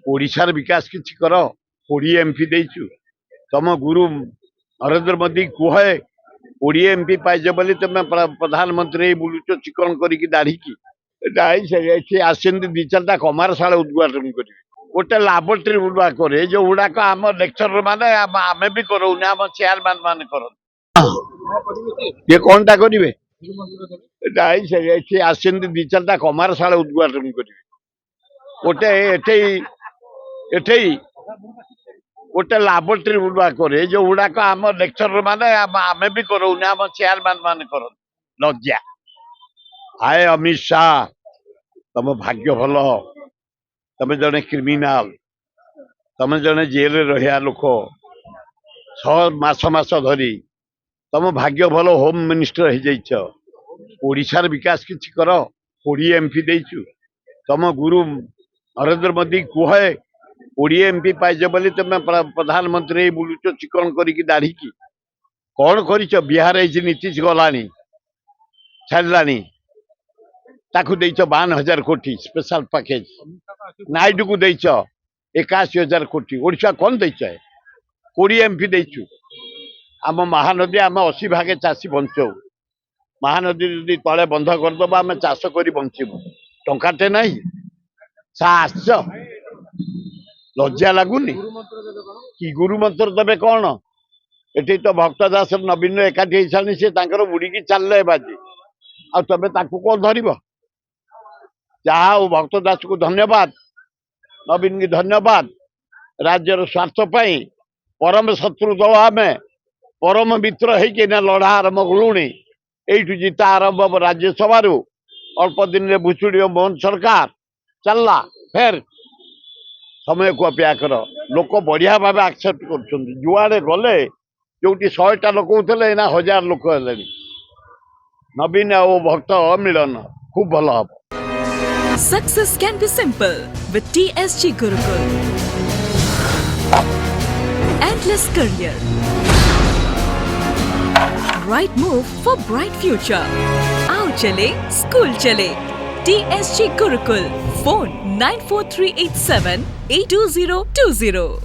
ओडिशार विकास किछि कर 20 एमपी देइछु तम गुरु नरेंद्र मोदी कुहे 20 एमपी पाइज बोली तुम प्रधानमंत्री बुलुच चिकन करिकी दाढ़ी की आसती दी चार्टा कमारशाला उद्घाटन करेंगे गोटे लाबोरेटरी गुड़ाक जो गुड़ाक आम लेक्चर माने आम भी करोने आम चेयरमैन मान कर ये कौन टा करेंगे आसती दी चार्टा कमारशाला उद्घाटन करेंगे गोटे एठे गोटे लाबोरेटरी गुड़ाक जो गुड़ाक आम लेक्चर माने आम भी करोने आम चेयरमैन मान कर लज्जा हाय अमित शाह तुम भाग्य भल तुम जड़े क्रिमिनाल तुम जड़े जेल रहा लोक 6 मास धरी तुम भाग्य भल होम मिनिस्टर हो ओडिशार विकास किछि कर 20 एमपी देइछु तुम गुरु नरेंद्र मोदी कुहे 20 एमपी पाइज बोली तुम प्रधानमंत्री बुलुच चिकन करिकी दाढ़ी की कौन कर बिहार नीतीश गलानी छाड़लानी ताकू देच 52,000 कोटी स्पेशल पैकेज नायडू को देच 81,000 कोटी ओडिशा कौन देच 20 एमपी देचु आम महानदी आम 80 भागे चाषी बंचौ महानदी यदि तले बंध करदब आम चाष कर बंचबू टंकाटे ना आस लज्जा लगुनि कि गुरु मंत्र देवे कौन एटी तो भक्त दास नवीन एकाठी सारी सी बुड़ी चलले बाजी आ तबे ताकू कौन धरब जहा भक्त दास को धन्यवाद नवीन की धन्यवाद राज्यर स्वार्थ पाई परम शत्रु दल आम परम मित्र होना लड़ा आरंभ कलुणी यू जिता आरंभ राज्यसभा अल्प दिन में भुचुड़ी मोहन सरकार चलला फेर समय को अपेक्षा कर लोक बढ़िया भाव एक्सेप्ट कर जुआड़े गले जो 100टा लोक होते ना 1000 लोक है नवीन आ भक्त मिलन खूब भल हम Success can be simple with TSG Gurukul. Endless career. Right move for bright future. Aao chale, school chale. TSG Gurukul. Phone 94387 82020.